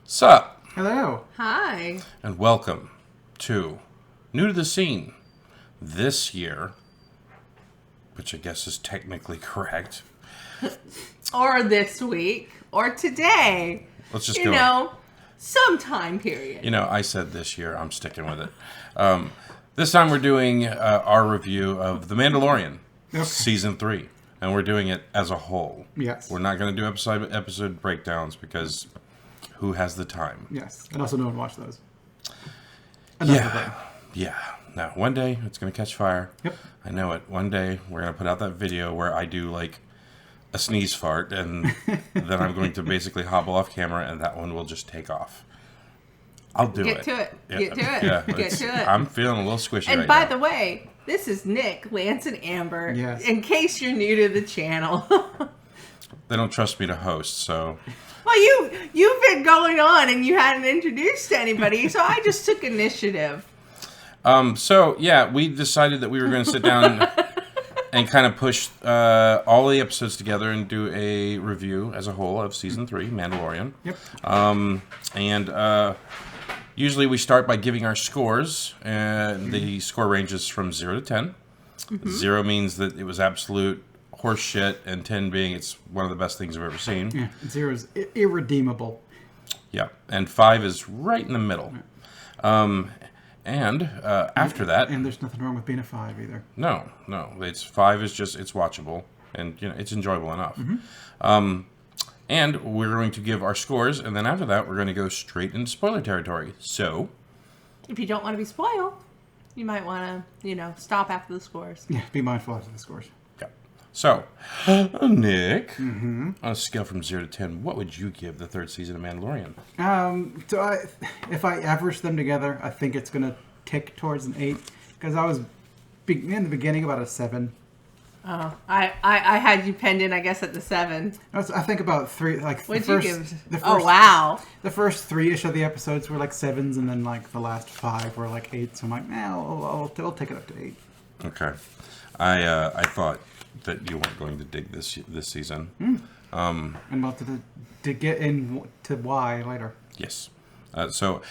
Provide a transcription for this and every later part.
Sup? Hello. Hi. And welcome to New to the Scene. This year, which I guess is technically correct. Or this week. Or today. Let's just go. You know, some time period. I said this year. I'm sticking with it. This time we're doing our review of The Mandalorian, Season 3. And we're doing it as a whole. Yes. We're not going to do episode breakdowns because who has the time? Yes. And also no one watched those. Yeah. No, one day it's going to catch fire. Yep. I know it. One day we're going to put out that video where I do like a sneeze fart and then I'm going to basically hobble off camera and that one will just take off. I'll do it. Get to it. Yeah. Get to it. Yeah, Get to it. I'm feeling a little squishy And right by now. the way, this is Nick, Lance, and Amber. Yes. In case you're new to the channel. They don't trust me to host, so... Well, you've been going on and you hadn't introduced anybody, so I just took initiative. So, yeah, we decided that we were going to sit down and kind of push all the episodes together and do a review as a whole of Season 3, Mandalorian. Yep. Usually we start by giving our scores, and the score ranges from 0 to 10. Mm-hmm. 0 means that it was absolute horse shit, and 10 being it's one of the best things I've ever seen. Yeah. 0 is irredeemable. Yeah, and 5 is right in the middle. After that... And there's nothing wrong with being a 5 either. No. It's 5 is just, it's watchable, and it's enjoyable enough. Mm-hmm. And we're going to give our scores, and then after that, we're going to go straight into spoiler territory. So... If you don't want to be spoiled, you might want to, stop after the scores. Yeah, be mindful after the scores. Yeah. So, Nick, on a scale from 0 to 10, what would you give the third season of Mandalorian? If I average them together, I think it's going to tick towards an 8. Because I was, in the beginning, about a 7. Oh, I had you penned in, I guess, at the 7. I think about 3. What'd you give? Oh, wow. The first 3-ish of the episodes were like 7s, and then like the last 5 were like 8s. So I'm like, I'll take it up to 8. Okay. I thought that you weren't going to dig this season. And we'll have to get into why later. Yes. So,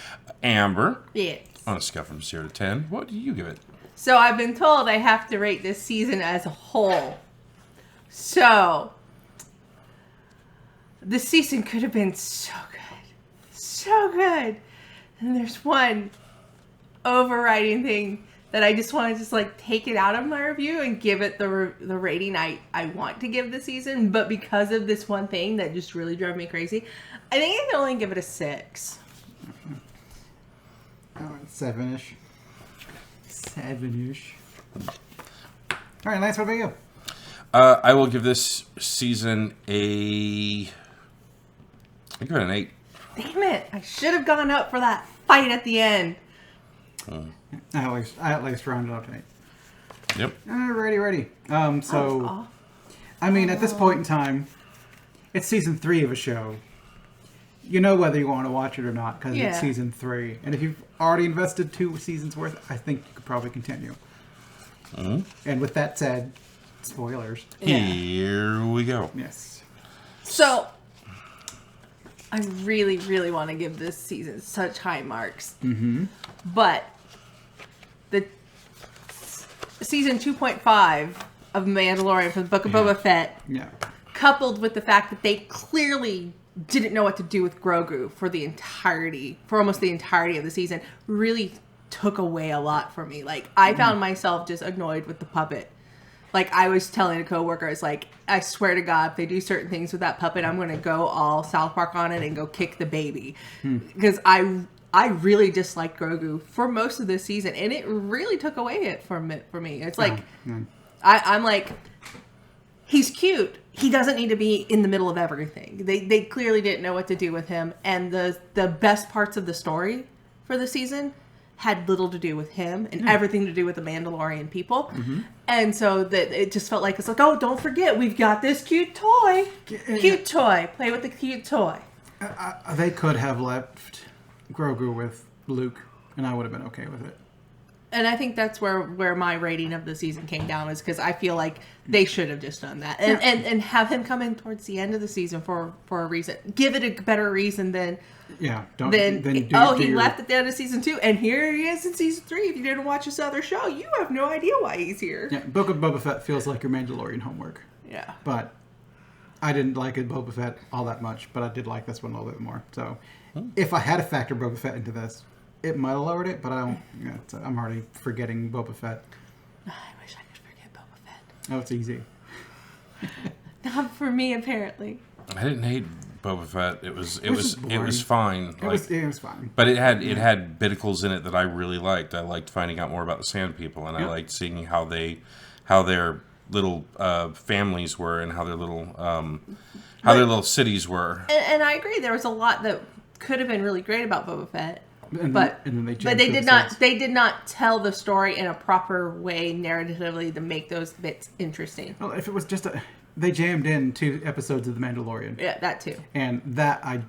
Amber, Yes. on a scale from 0 to 10, what do you give it? So I've been told I have to rate this season as a whole. So, this season could have been so good. So good. And there's one overriding thing that I just want to take it out of my review and give it the rating I want to give the season. But because of this one thing that just really drove me crazy, I think I can only give it a 6. 7-ish. 7-ish. All right, Lance, what about you? I will give this season I give it an 8. Damn it. I should have gone up for that fight at the end. I at least rounded up to 8. Yep. Ready. At this point in time, it's season 3 of a show. You know whether you want to watch it or not because it's season 3. And if you've already invested 2 seasons worth, I think you could probably continue. Mm-hmm. And with that said, spoilers. Yeah. Here we go. Yes. So, I really, really want to give this season such high marks. Mm-hmm. But the season 2.5 of Mandalorian from the Book of Boba Fett, coupled with the fact that they clearly didn't know what to do with Grogu for almost the entirety of the season, really took away a lot for me. I found myself just annoyed with the puppet. I was telling a coworker, it's I swear to God, if they do certain things with that puppet, I'm going to go all South Park on it and go kick the baby. Because I really disliked Grogu for most of this season, and it really took away it for me. It's I'm like, he's cute. He doesn't need to be in the middle of everything. They clearly didn't know what to do with him, and the best parts of the story for the season had little to do with him and everything to do with the Mandalorian people. Mm-hmm. And so that it just felt like, oh, don't forget, we've got this cute toy. Cute toy. Play with the cute toy. They could have left Grogu with Luke, and I would have been okay with it. And I think that's where my rating of the season came down, is because I feel like they should have just done that. And have him come in towards the end of the season for a reason. Give it a better reason than, Yeah, don't. Then he left at the end of season 2, and here he is in season 3. If you didn't watch this other show, you have no idea why he's here. Yeah, Book of Boba Fett feels like your Mandalorian homework. Yeah. But I didn't like Boba Fett all that much, but I did like this one a little bit more. So if I had to factor Boba Fett into this, it might have lowered it, but I don't. I'm already forgetting Boba Fett. I wish I could forget Boba Fett. Oh, it's easy. Not for me, apparently. I didn't hate Boba Fett. It was fine. It was fine. But it had biticles in it that I really liked. I liked finding out more about the Sand People, and I liked seeing how their little families were, and how their little cities were. And I agree. There was a lot that could have been really great about Boba Fett. But they did not tell the story in a proper way narratively to make those bits interesting. Well, if it was just they jammed in 2 episodes of The Mandalorian. Yeah, that too. And that I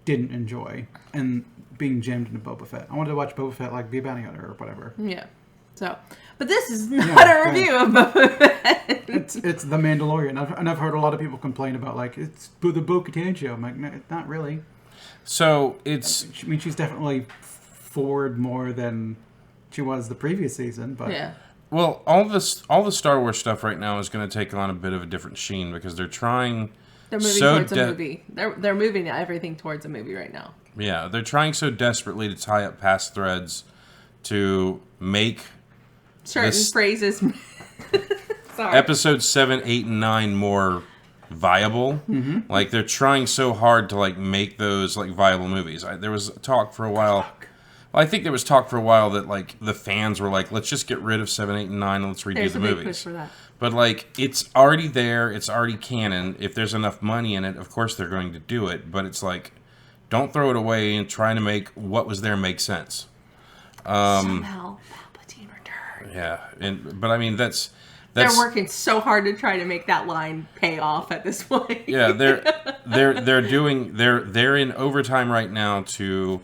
didn't enjoy. And being jammed into Boba Fett. I wanted to watch Boba Fett like be a bounty hunter or whatever. Yeah. So, but this is not a review of Boba Fett. It's The Mandalorian. I've heard a lot of people complain about like it's the Bo-Katan show. I'm like, no, not really. So I mean, she's definitely forward more than she was the previous season, but yeah. Well, all the Star Wars stuff right now is going to take on a bit of a different sheen because they're trying. They're moving towards a movie. They're moving everything towards a movie right now. Yeah, they're trying so desperately to tie up past threads to make certain phrases. Sorry. Episodes 7, 8, and 9 more viable. Mm-hmm. Like they're trying so hard to like make those like viable movies. There was talk for a while. Well, I think there was talk for a while that like the fans were like, let's just get rid of 7, 8, and 9 and let's redo the movies. Big push for that. But like it's already there, it's already canon. If there's enough money in it, of course they're going to do it. But it's like, don't throw it away and trying to make what was there make sense. Somehow Palpatine returned. Yeah, but I mean that's they're working so hard to try to make that line pay off at this point. Yeah, they're in overtime right now to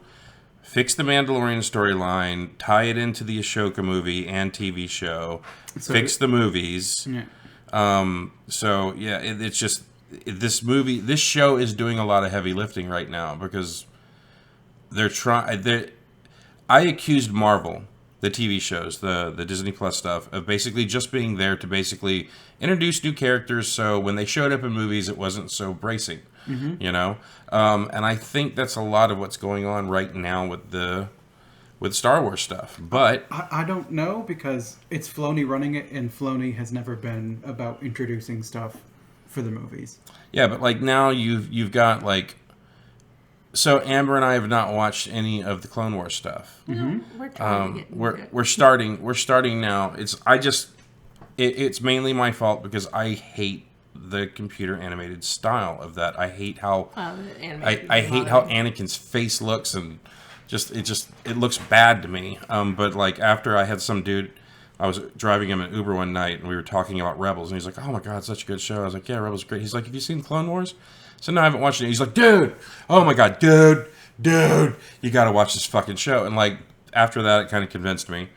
fix the Mandalorian storyline, tie it into the Ashoka movie and TV show, fix the movies. Yeah. So yeah, it's just this show is doing a lot of heavy lifting right now because they're trying. I accused Marvel, the TV shows, the Disney Plus stuff, of basically just being there to basically introduce new characters. So when they showed up in movies, it wasn't so bracing. Mm-hmm. You know, and I think that's a lot of what's going on right now with Star Wars stuff. But I don't know because it's Filoni running it, and Filoni has never been about introducing stuff for the movies. Yeah, but like now you've got like. So Amber and I have not watched any of the Clone Wars stuff. No, we're trying to get into it. We're starting now. It's mainly my fault because I hate the computer animated style of that. I hate how I hate how Anakin's face looks and it looks bad to me. But like after I had some dude, I was driving him in Uber one night and we were talking about Rebels and he's like, "Oh my god, such a good show." I was like, "Yeah, Rebels is great." He's like, "Have you seen Clone Wars?" So no, I haven't watched it. He's like, "Dude, oh my god, dude, you got to watch this fucking show." And like after that, it kind of convinced me.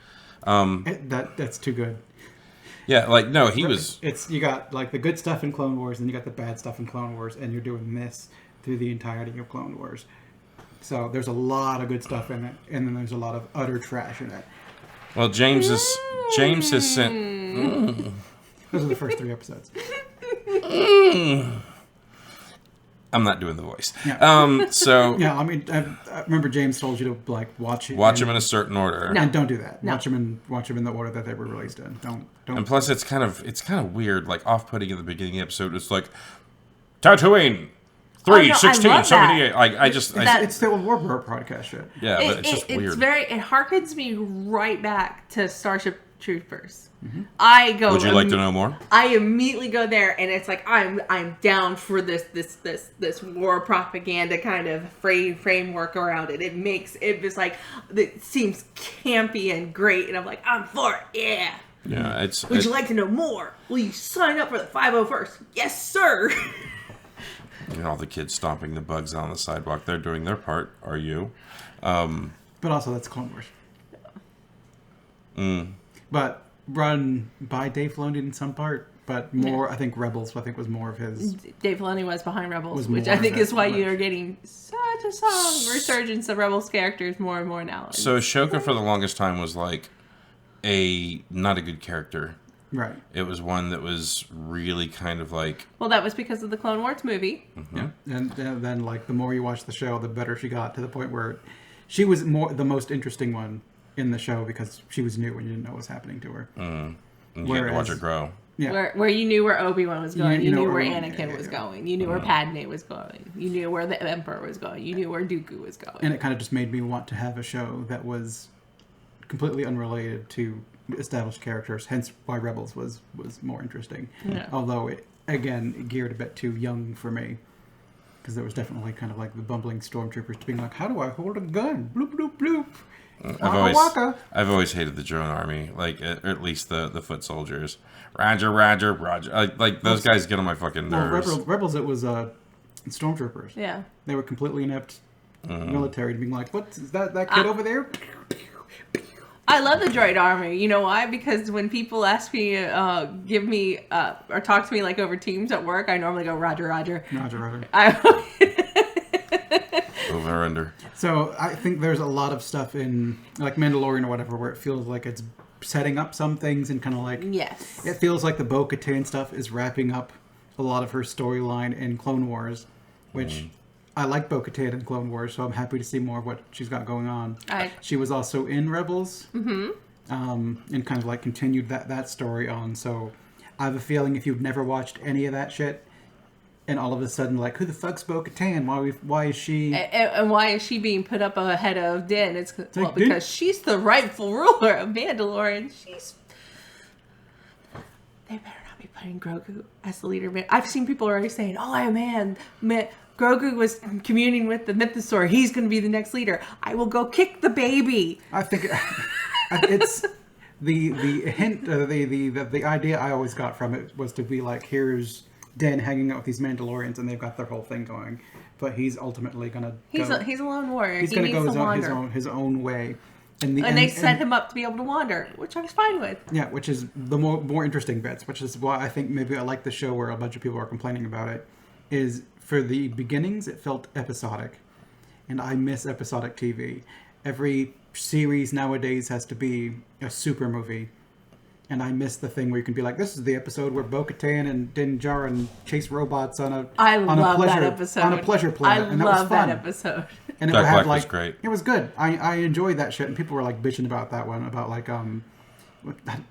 That's too good. Yeah, like no, he was. It's you got like the good stuff in Clone Wars, and you got the bad stuff in Clone Wars, and you're doing this through the entirety of Clone Wars. So there's a lot of good stuff in it, and then there's a lot of utter trash in it. Well, James has sent. Those are the first 3 episodes. I'm not doing the voice. Yeah. So yeah, I mean, I remember James told you to like watch them in a certain order. No, and don't do that. No. Watch them in the order that they were released in. Don't. And plus, it's kind of weird, like off-putting at the beginning of the episode. It's like Tatooine, 16, 78. Like it's still a War podcast shit. Yeah, but it's just weird. It harkens me right back to Starship Troopers. Mm-hmm. Would you like to know more? I immediately go there, and it's like I'm down for this war propaganda kind of framework around it. It just like it seems campy and great, and I'm like, I'm for it. Yeah. Yeah. Would you like to know more? Will you sign up for the 501st? Yes, sir. You know, all the kids stomping the bugs on the sidewalk. They're doing their part. Are you? But also, that's Clone Wars. But run by Dave Filoni in some part. But more, I think Rebels, was more of his. Dave Filoni was behind Rebels, which I think is why you are getting such a song resurgence of Rebels characters more and more now. So Ahsoka for the longest time was like not a good character. Right. It was one that was really kind of like... Well, that was because of the Clone Wars movie. Mm-hmm. Yeah. And then, like, the more you watch the show, the better she got, to the point where she was the most interesting one in the show because she was new and you didn't know what was happening to her. And you had to watch her grow. Yeah. Where you knew where Obi-Wan was going. You knew where Anakin was going. You knew where Padme was going. You knew where the Emperor was going. You knew where Dooku was going. And it kind of just made me want to have a show that was completely unrelated to established characters, hence why Rebels was more interesting. Yeah. Although it, again, geared a bit too young for me. Because there was definitely kind of like the bumbling stormtroopers being like, how do I hold a gun? Bloop, bloop, bloop. I've always hated the drone army, like, or at least the foot soldiers. Roger, Roger, Roger. Like those guys get on my fucking nerves. Rebels, it was stormtroopers. Yeah. They were completely inept military, being like, what's that kid over there? I love the droid army. You know why? Because when people ask me, give me, or talk to me like over Teams at work, I normally go Roger, Roger. Roger, Roger. Over under. So I think there's a lot of stuff in like Mandalorian or whatever where it feels like it's setting up some things and kind of like yes, it feels like the Bo-Katan stuff is wrapping up a lot of her storyline in Clone Wars, which I like Bo-Katan in Clone Wars, so I'm happy to see more of what she's got going on. She was also in Rebels, and kind of like continued that story on. So I have a feeling if you've never watched any of that shit, and all of a sudden, like, who the fuck's Bo-Katan? Why is she... And why is she being put up ahead of Din? It's well, because she's the rightful ruler of Mandalorian. They better not be putting Grogu as the leader. I've seen people already saying, oh, man, Grogu was communing with the Mythosaur. He's going to be the next leader. I will go kick the baby. I think it's... The hint, the idea I always got from it was to be like, here's Din hanging out with these Mandalorians, and they've got their whole thing going. But he's ultimately gonna. He's a lone warrior. He's gonna go his own way. And they set him up to be able to wander, which I was fine with. Yeah, which is the more interesting bits, which is why I think maybe I like the show where a bunch of people are complaining about it. Is for the beginnings, it felt episodic, and I miss episodic TV. Every series nowadays has to be a super movie, and I miss the thing where you can be like, this is the episode where Bo-Katan and Din Djarin chase robots on a pleasure planet, and that was fun. That episode. And it Jack would have Black like was great. It was good. I enjoyed that shit, and people were like bitching about that one, about like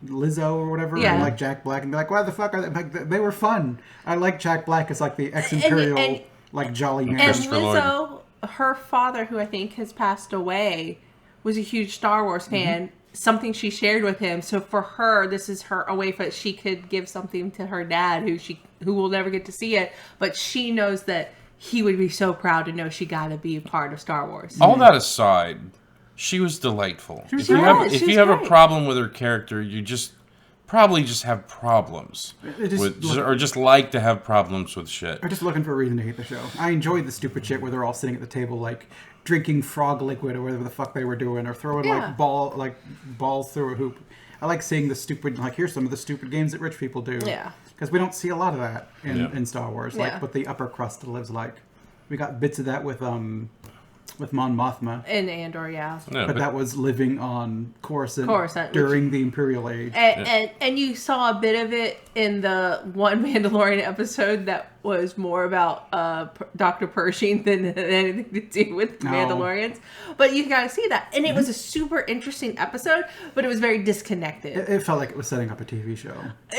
Lizzo or whatever, and like Jack Black, and be like, why the fuck are they? Like, they were fun. I like Jack Black as like the ex-imperial like jolly man. And Lizzo, her father, who I think has passed away, was a huge Star Wars fan. Something she shared with him. So for her, this is a way that she could give something to her dad, who will never get to see it, but she knows that he would be so proud to know she got to be a part of Star Wars. All that aside, she was delightful. If you have a problem with her character, you probably just have problems, or just like to have problems with shit, or just looking for a reason to hate the show. I enjoyed the stupid shit where they're all sitting at the table like drinking frog liquid or whatever the fuck they were doing, or throwing balls through a hoop. I like seeing the stupid, like, here's some of the stupid games that rich people do. Yeah. Because we don't see a lot of that in Star Wars, like what the upper crust lives like. We got bits of that with Mon Mothma. And Andor, but that was living on Coruscant during the Imperial Age. And you saw a bit of it in the one Mandalorian episode that was more about Dr. Pershing than anything to do with Mandalorians. But you got to see that. And it was a super interesting episode, but it was very disconnected. It felt like it was setting up a TV show.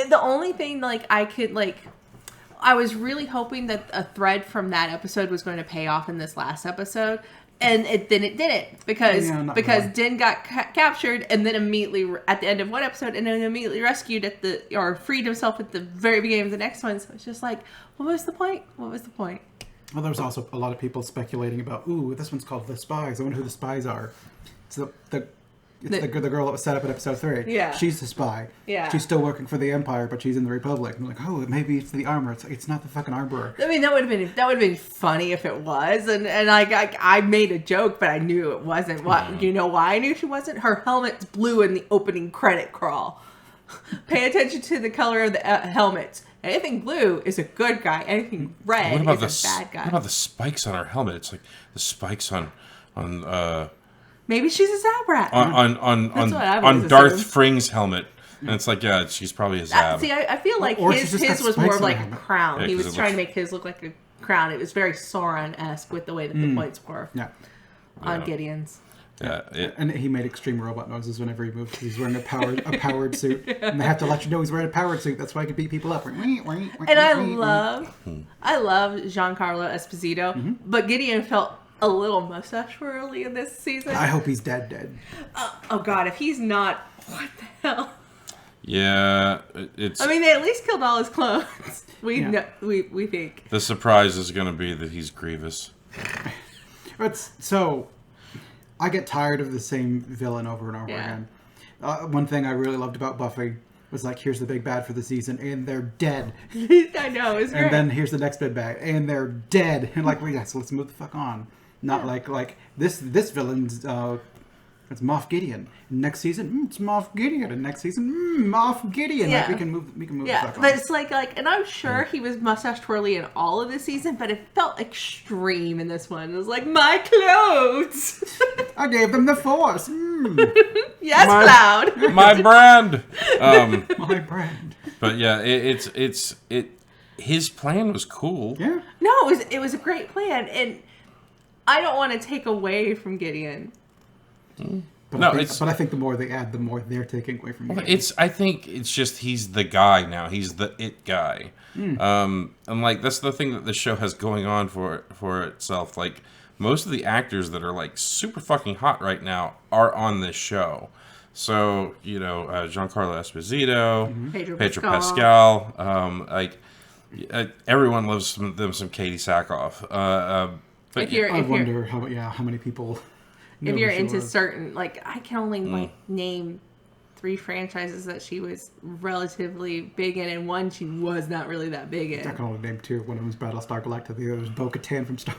The only thing, I was really hoping that a thread from that episode was going to pay off in this last episode, and it didn't because Din got captured and then immediately at the end of one episode and then immediately rescued or freed himself at the very beginning of the next one. So it's just like, what was the point? What was the point? Well, there was also a lot of people speculating about, this one's called The Spies. I wonder who the spies are. So the girl that was set up in episode 3. Yeah. She's the spy. Yeah. She's still working for the Empire, but she's in the Republic. And I'm like, maybe it's the armor. It's not the fucking armor. I mean, that would have been funny if it was. And I made a joke, but I knew it wasn't. What? You know why I knew she wasn't? Her helmet's blue in the opening credit crawl. Pay attention to the color of the helmets. Anything blue is a good guy. Anything red is a bad guy. What about the spikes on her helmet? It's like the spikes on maybe she's a Zabrat. on Darth Fring's helmet. And it's like, yeah, she's probably a Zab. See, I feel like his was more of like a crown. Yeah, he was trying to make his look like a crown. It was very Sauron-esque with the way that the points were on Gideon's. Yeah, and he made extreme robot noises whenever he moved. He's wearing a powered suit, and they have to let you know he's wearing a powered suit. That's why he can beat people up. And I love Giancarlo Esposito, but Gideon felt a little mustache twirly in this season. I hope he's dead. Oh God, if he's not, what the hell? Yeah, it's. I mean, they at least killed all his clones. We think the surprise is going to be that he's Grievous. So, I get tired of the same villain over and over again. One thing I really loved about Buffy was like, here's the big bad for the season, and they're dead. I know, it's great. And then here's the next big bad, and they're dead. And like, so let's move the fuck on. Not like this villain's. It's Moff Gideon. Next season, it's Moff Gideon. And next season, Moff Gideon. Yeah. Like, we can move the fuck on. But it's like, and I'm sure he was mustache twirly in all of this season, but it felt extreme in this one. It was like, my clothes. I gave them the Force. Yes, Cloud. My brand. My brand. But yeah, his plan was cool. Yeah. No, it was a great plan, and I don't want to take away from Gideon. But I think the more they add, the more they're taking away from you. I think it's just he's the guy now. He's the it guy. And like that's the thing that the show has going on for itself. Like most of the actors that are like super fucking hot right now are on this show. So Giancarlo Esposito, Pedro Pascal, everyone loves some Katie Sackhoff. I wonder how many people. If you're into certain, like, I can only name 3 franchises that she was relatively big in, and one she was not really that big in. I can only name 2. One of them was Battlestar Galactica, the other was Bo-Katan from Star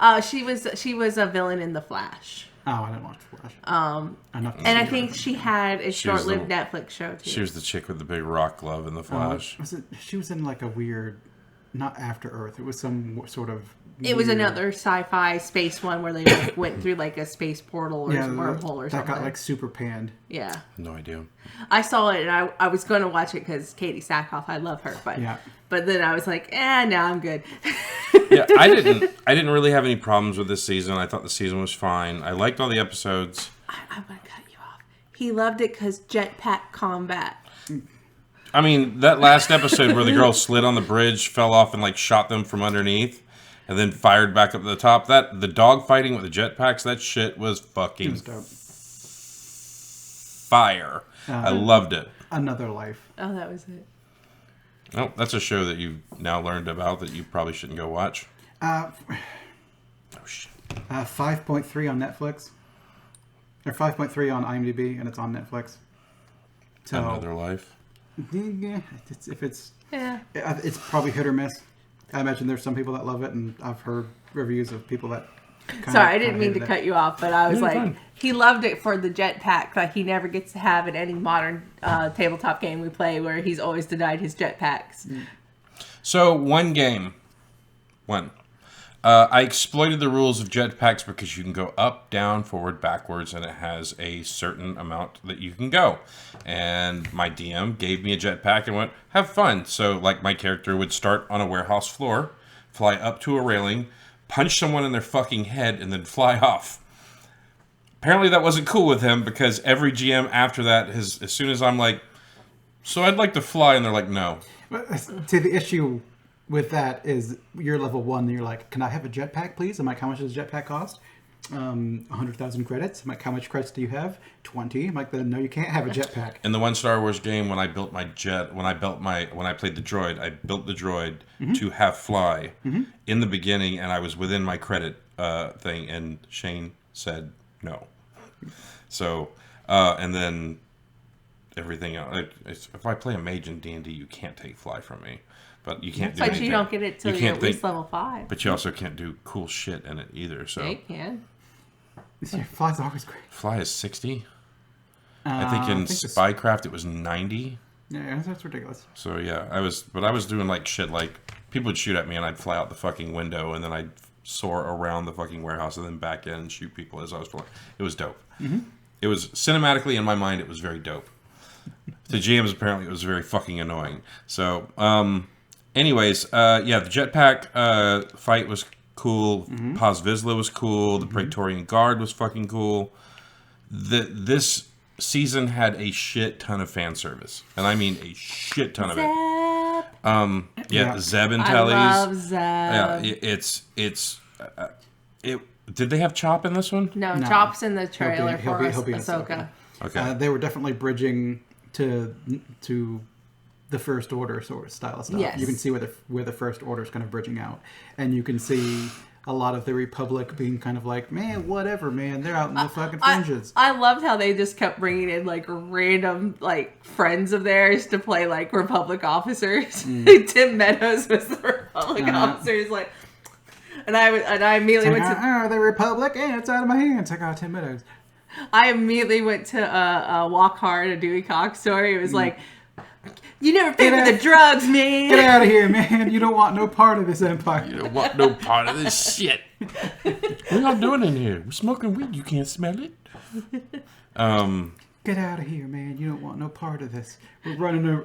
Wars. She was a villain in The Flash. Oh, I didn't watch The Flash. And I think she had a short-lived Netflix show too. She was the chick with the big rock glove in The Flash. She was in like a weird, not After Earth. It was some sort of. It was another sci-fi space one where they went through like a space portal or some wormhole or something. That got like super panned. Yeah. No idea. I saw it and I was going to watch it because Katie Sackhoff, I love her, but then I was like, no, I'm good. Yeah, I didn't really have any problems with this season. I thought the season was fine. I liked all the episodes. I'm going to cut you off. He loved it because jetpack combat. I mean, that last episode where the girl slid on the bridge, fell off, and like shot them from underneath. And then fired back up to the top. The dog fighting with the jetpacks, that shit was fucking fire. I loved it. Another Life. Oh, that was it. Oh, that's a show that you've now learned about that you probably shouldn't go watch. Oh, shit. 5.3 on Netflix. Or 5.3 on IMDb, and it's on Netflix. So, Another Life. Yeah, it's probably hit or miss. I imagine there's some people that love it, and I've heard reviews of people that. Sorry, I didn't mean to cut you off, but I was like, he loved it for the jetpack that he never gets to have in any modern tabletop game we play, where he's always denied his jetpacks. So one game, I exploited the rules of jetpacks because you can go up, down, forward, backwards, and it has a certain amount that you can go. And my DM gave me a jetpack and went, have fun. So, like, my character would start on a warehouse floor, fly up to a railing, punch someone in their fucking head, and then fly off. Apparently that wasn't cool with him because every GM after that, as soon as I'm like, so I'd like to fly, and they're like, no. To the issue with that is you're level 1 and you're like, can I have a jetpack, please? I'm like, how much does a jetpack cost? 100,000 credits. I'm like, how much credits do you have? 20. I'm like, no, you can't have a jetpack. In the one Star Wars game, when I built my jet, when I played the droid, I built the droid to have fly in the beginning, and I was within my credit thing, and Shane said no. So, and then everything else. If I play a mage in D&D, you can't take fly from me. But you can't do anything. But you don't get it till you're at least level 5. But you also can't do cool shit in it either. So yeah, you can. Fly's always great. Fly is 60. I think in Spycraft it was 90. Yeah, that's ridiculous. So yeah, I was doing like shit like people would shoot at me and I'd fly out the fucking window and then I'd soar around the fucking warehouse and then back in and shoot people as I was flying. It was dope. Mm-hmm. It was cinematically in my mind. It was very dope. To GMs apparently it was very fucking annoying. So, anyways, the jetpack fight was cool. Mm-hmm. Paz Vizsla was cool. The Praetorian Guard was fucking cool. This season had a shit ton of fan service, and I mean a shit ton of it. Zeb and Telly's. I love Zeb. Did they have Chop in this one? No. Chop's in the trailer for Ahsoka. Okay. They were definitely bridging to the First Order sort of style stuff. Yes. You can see where the First Order is kind of bridging out, and you can see a lot of the Republic being kind of like, man, whatever, man, they're out in the fucking fringes. I loved how they just kept bringing in like random like friends of theirs to play like Republic officers. Tim Meadows was the Republic officer. He's like, and I immediately went to the Republic, and it's out of my hands. I got Tim Meadows. I immediately went to Walk Hard, a Dewey Cox story. It was like, you never paid for the drugs, man. Get out of here, man. You don't want no part of this empire. You don't want no part of this shit. What y'all doing in here? We're smoking weed. You can't smell it. Get out of here, man. You don't want no part of this. We're running a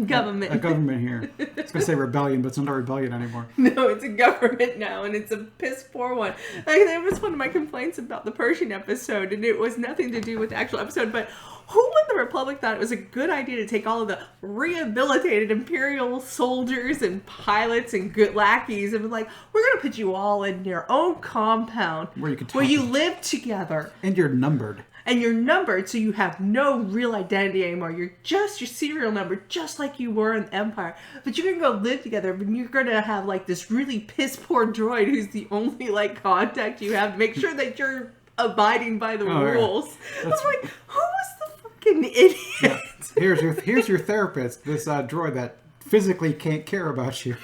government. A government here. I was going to say rebellion, but it's not a rebellion anymore. No, it's a government now, and it's a piss poor one. Like, that was one of my complaints about the Pershing episode, and it was nothing to do with the actual episode, but who in the Republic thought it was a good idea to take all of the rehabilitated Imperial soldiers and pilots and good lackeys and be like, we're going to put you all in your own compound where you live together. And you're numbered. And you're numbered, so you have no real identity anymore. You're just your serial number, just like you were in the Empire. But you're going to go live together, and you're going to have, like, this really piss-poor droid who's the only, like, contact you have to make sure that you're abiding by the rules. Yeah. I was like, who was the fucking idiot? Yeah. Here's your therapist, this droid that physically can't care about you.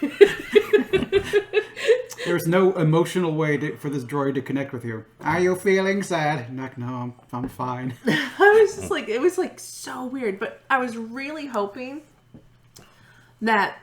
There's no emotional way for this droid to connect with you. Are you feeling sad? I'm like, no, I'm fine. I was just like, it was like so weird. But I was really hoping that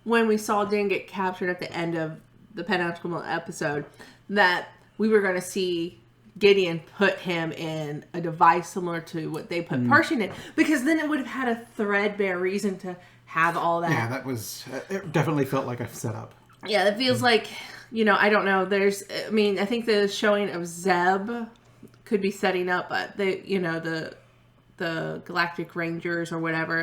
when we saw Dan get captured at the end of the penultimate episode, that we were going to see Gideon put him in a device similar to what they put Pershing in. Because then it would have had a threadbare reason to have all that. Yeah, that was... it definitely felt like a setup. Yeah, it feels like... You know, I don't know. I think the showing of Zeb could be setting up the Galactic Rangers or whatever.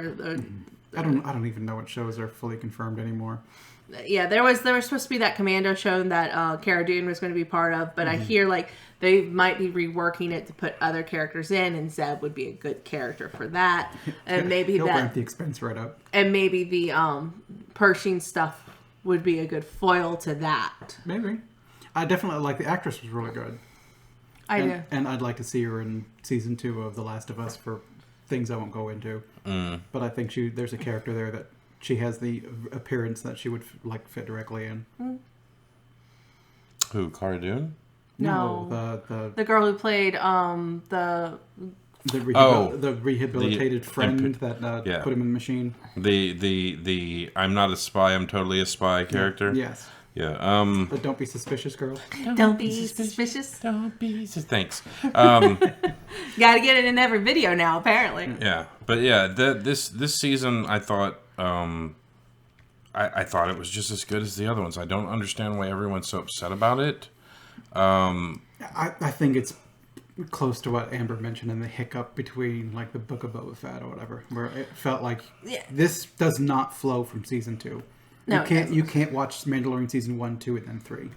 I don't even know what shows are fully confirmed anymore. Yeah, there was supposed to be that Commando show that Cara Dune was going to be part of, but I hear like they might be reworking it to put other characters in, and Zeb would be a good character for that, and maybe he'll ramp the expense right up, and maybe the Pershing stuff would be a good foil to that. Maybe. I definitely like the actress was really good. I do. And I'd like to see her in season 2 of The Last of Us for things I won't go into. But I think there's a character there that she has the appearance that she would fit directly in. Who, Cara Dune? No, the girl who played the rehabilitated friend that put him in the machine. The I'm not a spy, I'm totally a spy character. Yes. Yeah. But don't be suspicious, girl. Don't be suspicious. Don't be thanks. Gotta get it in every video now, apparently. Yeah, but yeah, this season I thought I thought it was just as good as the other ones. I don't understand why everyone's so upset about it. I think it's close to what Amber mentioned in the hiccup between like the Book of Boba Fett or whatever, where it felt like this does not flow from season 2. No, you can't watch Mandalorian season 1, 2, and then 3.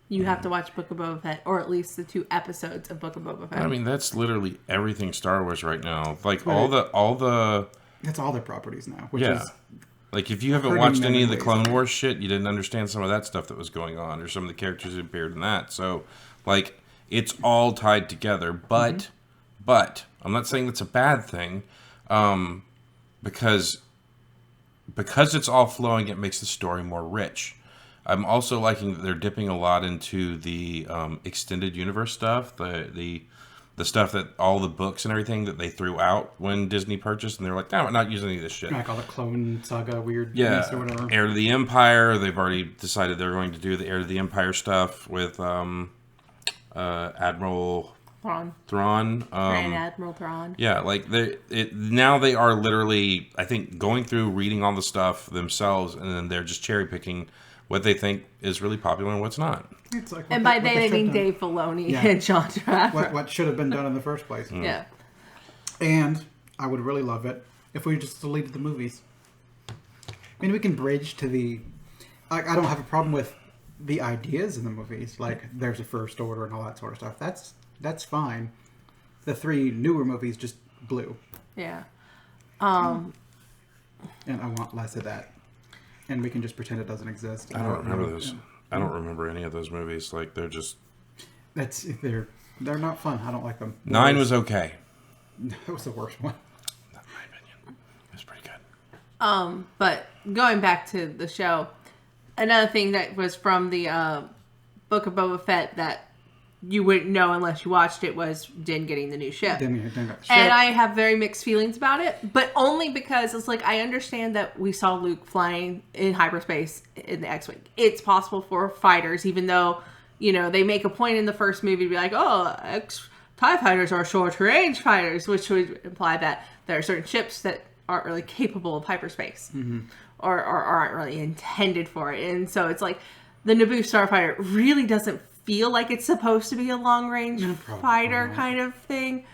You have to watch Book of Boba Fett, or at least the 2 episodes of Book of Boba Fett. I mean, that's literally everything Star Wars right now. Like right. all the that's all their properties now. Which is like if you haven't watched any of the Clone Wars shit, you didn't understand some of that stuff that was going on, or some of the characters that appeared in that. So, like, it's all tied together. But I'm not saying that's a bad thing, because it's all flowing, it makes the story more rich. I'm also liking that they're dipping a lot into the extended universe stuff, the the stuff that all the books and everything that they threw out when Disney purchased, and they're like, no, we're not using any of this shit. Like all the Clone Saga weird Yeah, or whatever. Heir to the Empire. They've already decided they're going to do the Heir to the Empire stuff with Admiral Thrawn. Grand Admiral Thrawn. Yeah, like now they are literally, I think, going through reading all the stuff themselves, and then they're just cherry picking what they think is really popular and what's not. It's like And by they mean Dave Filoni and Jon Favreau. What should have been done in the first place. Yeah. And I would really love it if we just deleted the movies. I mean, we can bridge to the... I don't have a problem with the ideas in the movies. Like, there's a First Order and all that sort of stuff. That's fine. The 3 newer movies just blew. Yeah. And I want less of that. And we can just pretend it doesn't exist. I don't remember those. I don't remember any of those movies. Like, they're just... They're not fun. I don't like them. 9 was okay. That was the worst one. Not my opinion. It was pretty good. But going back to the show, another thing that was from the Book of Boba Fett that you wouldn't know unless you watched it was Din getting the new ship. Din got the ship. And I have very mixed feelings about it, but only because it's like I understand that we saw Luke flying in hyperspace in the X-Wing. It's possible for fighters, even though, they make a point in the first movie to be like, oh, TIE fighters are short-range fighters, which would imply that there are certain ships that aren't really capable of hyperspace or aren't really intended for it. And so it's like the Naboo starfighter really doesn't feel like it's supposed to be a long-range fighter kind of thing.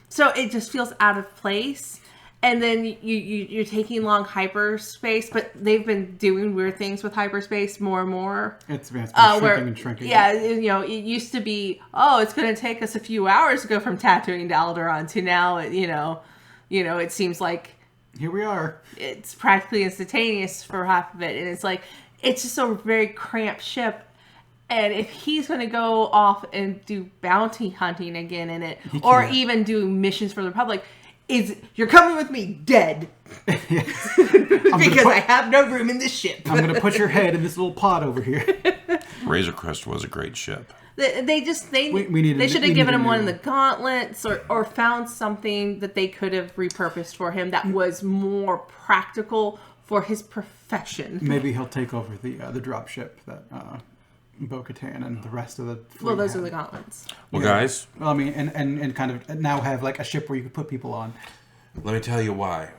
So it just feels out of place. And then you're taking long hyperspace, but they've been doing weird things with hyperspace more and more. It's been shrinking and shrinking. Yeah, it used to be, it's going to take us a few hours to go from Tatooine to Alderaan to now, it seems like here we are. It's practically instantaneous for half of it. And it's like, it's just a very cramped ship. And if he's going to go off and do bounty hunting again in it, or even do missions for the Republic, you're coming with me dead. Because I have no room in this ship. I'm going to put your head in this little pod over here. Razor Crest was a great ship. They should have given him one of the gauntlets or found something that they could have repurposed for him that was more practical for his profession. Maybe he'll take over the dropship that Bo-Katan and the rest of the fleet Well, those are the gauntlets. Well, guys. Well, I mean, and kind of now have like a ship where you could put people on. Let me tell you why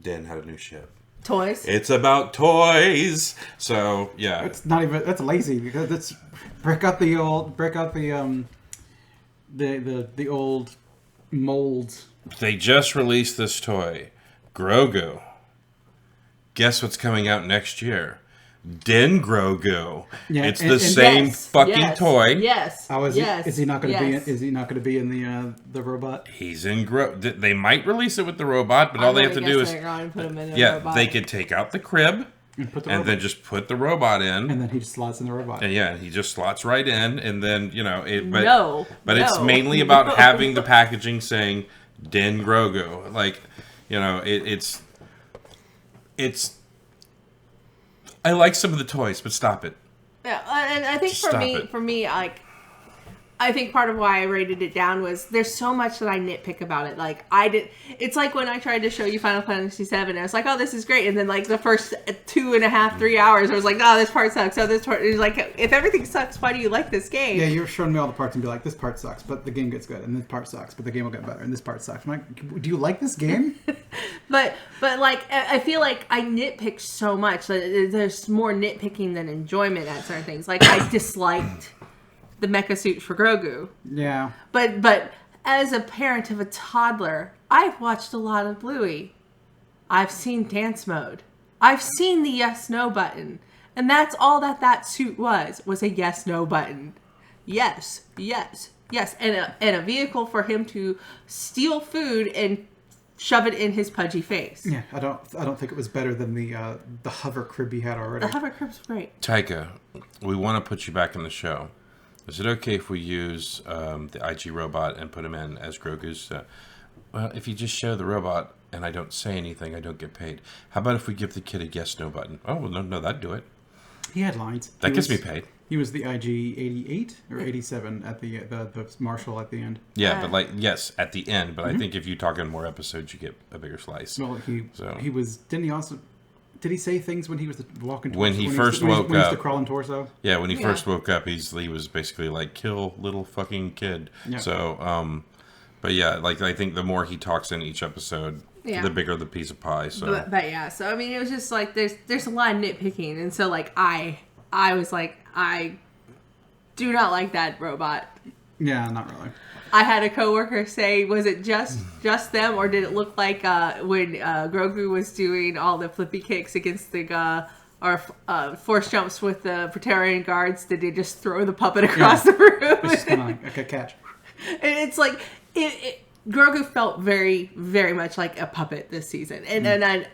Dan had a new ship. Toys. It's about toys. So yeah, it's not even. That's lazy because that's break out the old molds. They just released this toy, Grogu. Guess what's coming out next year? Din Grogu. Yeah, it's the same fucking toy. Yes. Is he not going to be? Is he not going to be in the robot? He's in They might release it with the robot, but all they have to do is put him in robot. They could take out the crib and then just put the robot in, and then he just slots in the robot. And he just slots right in, and then But it's mainly about having the packaging saying Din Grogu. Like, it's. I like some of the toys, but stop it. Yeah, and I think for me, like, I think part of why I rated it down was there's so much that I nitpick about it. Like, it's like when I tried to show you Final Fantasy VII, I was like, oh, this is great. And then, like, the first 2.5, 3 hours, I was like, oh, this part sucks. Oh, this part, it was like, if everything sucks, why do you like this game? Yeah, you're showing me all the parts and be like, this part sucks, but the game gets good. And this part sucks, but the game will get better. And this part sucks. I'm like, do you like this game? But like, I feel like I nitpick so much that there's more nitpicking than enjoyment at certain things. Like, I disliked the mecha suit for Grogu. Yeah. But as a parent of a toddler, I've watched a lot of Bluey. I've seen dance mode. I've seen the yes/no button. And that's all that suit was a yes/no button. Yes, yes, yes. And a vehicle for him to steal food and shove it in his pudgy face. Yeah, I don't think it was better than the hover crib he had already. The hover crib's great. Taika, we want to put you back in the show. Is it okay if we use the IG robot and put him in as Grogu's? Well, if you just show the robot and I don't say anything, I don't get paid. How about if we give the kid a yes/no button? Oh, well, no, that'd do it. He had lines. That gets me paid. He was the IG-88 or 87 at the marshal at the end. Yeah, but yes, at the end. But I think if you talk in more episodes, you get a bigger slice. Well, he was. Didn't he also? Did he say things when he was walking? When he first woke up, when he was the crawling torso. Yeah, when he first woke up, he was basically like, "Kill little fucking kid." Yeah. So, but yeah, like I think the more he talks in each episode, the bigger the piece of pie. So, but yeah, so I mean, it was just like there's a lot of nitpicking, and so like I was like, I do not like that robot. Yeah, not really. I had a coworker say, was it just them, or did it look like when Grogu was doing all the flippy kicks against the force jumps with the Praetorian guards? Did they just throw the puppet across the room? It's just kind of like, okay, catch. And it's like Grogu felt very, very much like a puppet this season, and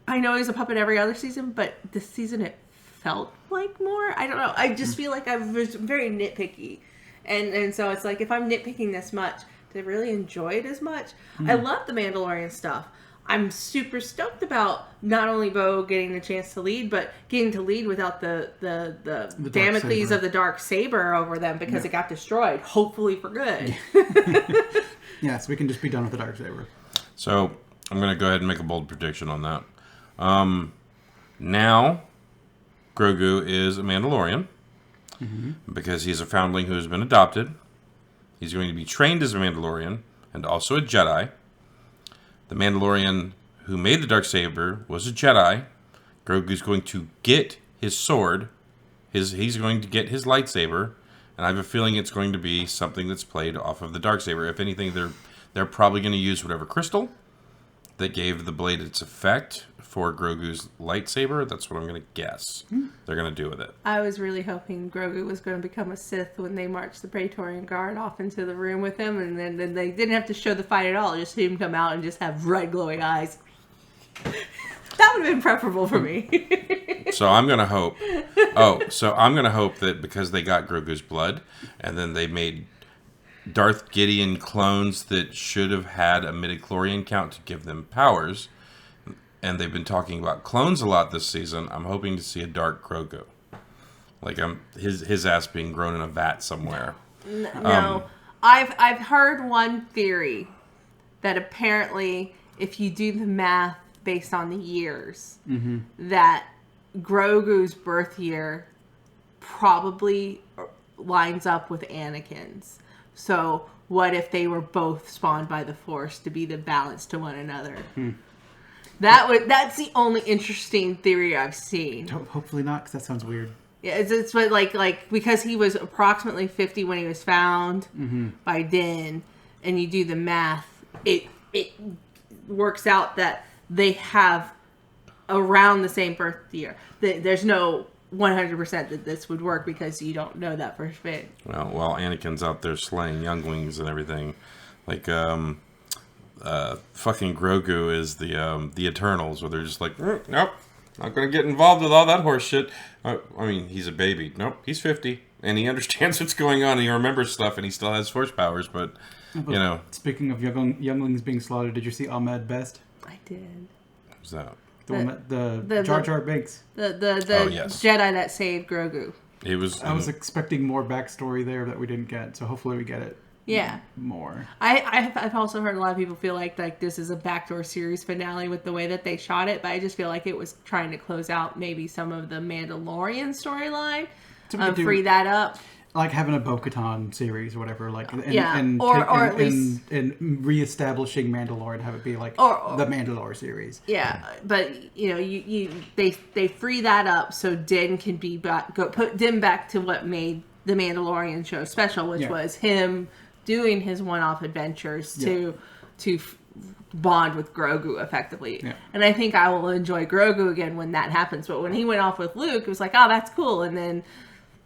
I know he's a puppet every other season, but this season it felt like more. I don't know. I just feel like I was very nitpicky. And so it's like, if I'm nitpicking this much, do I really enjoy it as much? I love the Mandalorian stuff. I'm super stoked about not only Bo getting the chance to lead, but getting to lead without the Damocles of the dark saber over them, because it got destroyed, hopefully for good. Yeah, so we can just be done with the dark saber. So I'm going to go ahead and make a bold prediction on that. Now, Grogu is a Mandalorian. Because he's a foundling who has been adopted. He's going to be trained as a Mandalorian and also a Jedi. The Mandalorian who made the Darksaber was a Jedi. Grogu's going to get his sword. He's going to get his lightsaber. And I have a feeling it's going to be something that's played off of the Darksaber. If anything, they're probably going to use whatever crystal that gave the blade its effect for Grogu's lightsaber. That's what I'm going to guess they're going to do with it. I was really hoping Grogu was going to become a Sith when they marched the Praetorian Guard off into the room with him, and then they didn't have to show the fight at all. Just see him come out and just have red glowing eyes. That would have been preferable for me. So I'm going to hope. I'm going to hope that because they got Grogu's blood, and then they made Darth Gideon clones that should have had a midichlorian count to give them powers, and they've been talking about clones a lot this season. I'm hoping to see a dark Grogu, like his ass being grown in a vat somewhere. No, I've heard one theory that apparently, if you do the math based on the years, that Grogu's birth year probably lines up with Anakin's. So what if they were both spawned by the Force to be the balance to one another? That's the only interesting theory I've seen. Hopefully not, because that sounds weird. Yeah, it's like because he was approximately 50 when he was found by Din, and you do the math, it works out that they have around the same birth year. There's no 100% that this would work because you don't know that for sure. Well, while Anakin's out there slaying younglings and everything, like fucking Grogu is the Eternals, where they're just like, nope, not gonna get involved with all that horse shit. I mean, he's a baby. Nope, he's 50 and he understands what's going on. And he remembers stuff and he still has force powers. But you know, speaking of younglings being slaughtered, did you see Ahmed Best? I did. Who's that? The Jar Jar Binks. The yes. Jedi that saved Grogu. He was. I was expecting more backstory there that we didn't get, so hopefully we get it. Yeah. More. I've also heard a lot of people feel like this is a backdoor series finale with the way that they shot it, but I just feel like it was trying to close out maybe some of the Mandalorian storyline, free that up. Like having a Bo-Katan series or whatever, like or at least reestablishing Mandalorian, have it be like or the Mandalore series. Yeah, but you know, they free that up so Din can be put Din back to what made the Mandalorian show special, which was him doing his one-off adventures to bond with Grogu effectively. Yeah. And I think I will enjoy Grogu again when that happens. But when he went off with Luke, it was like, oh, that's cool, and then.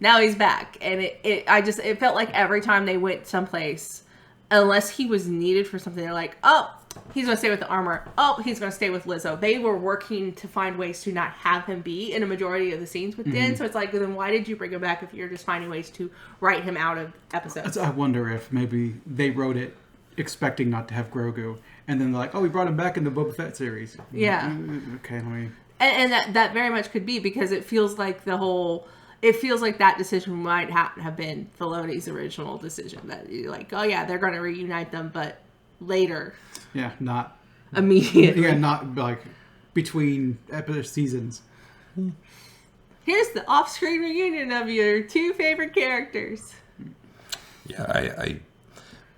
Now he's back, and it felt like every time they went someplace, unless he was needed for something, they're like, oh, he's going to stay with the armor. Oh, he's going to stay with Lizzo. They were working to find ways to not have him be in a majority of the scenes with Din. So it's like, then why did you bring him back if you're just finding ways to write him out of episodes? I wonder if maybe they wrote it expecting not to have Grogu, and then they're like, oh, we brought him back in the Boba Fett series. Yeah. Okay, let me... And that very much could be, because it feels like the whole... it feels like that decision might have been Filoni's original decision. That you're like, oh yeah, they're going to reunite them, but later. Yeah, not immediately. Yeah, not like between seasons. Here's the off-screen reunion of your 2 favorite characters. Yeah, I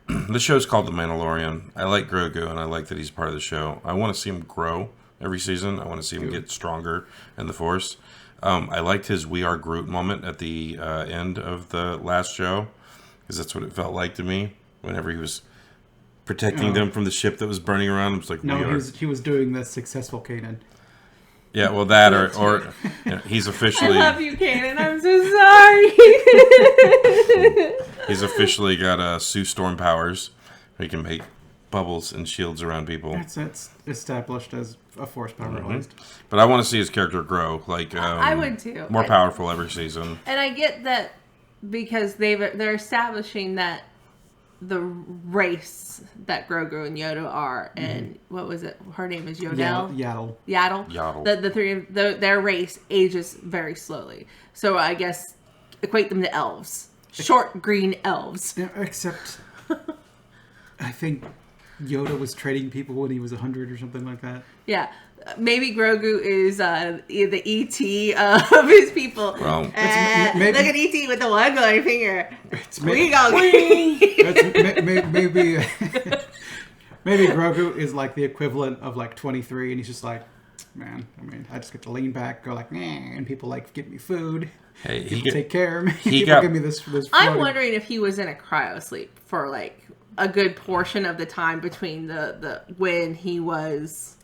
the show's called The Mandalorian. I like Grogu, and I like that he's part of the show. I want to see him grow every season. I want to see him get stronger in the Force. I liked his "We Are Groot" moment at the end of the last show, because that's what it felt like to me. Whenever he was protecting them from the ship that was burning around, it was like, he was doing the successful Kanan. Yeah, well, that or he's officially. I love you, Kanan. I'm so sorry. He's officially got Sue Storm powers. He can make bubbles and shields around people. It's established as a Force power, at least. But I want to see his character grow. Like I would too. More powerful every season. And I get that because they're establishing that the race that Grogu and Yoda are, and what was it? Her name is Yodel. Yaddle. The three of their race ages very slowly. So I guess equate them to elves, short green elves. Yeah, except, I think Yoda was trading people when he was 100 or something like that. Yeah. Maybe Grogu is the E.T. of his people. Well, look at E.T. with the one glowing finger. Maybe Grogu is like the equivalent of like 23, and he's just like, man, I mean, I just get to lean back, go like, and people like give me food. Hey, people take care of me. People give me this. I'm wondering if he was in a cryo sleep for like a good portion of the time between the when he was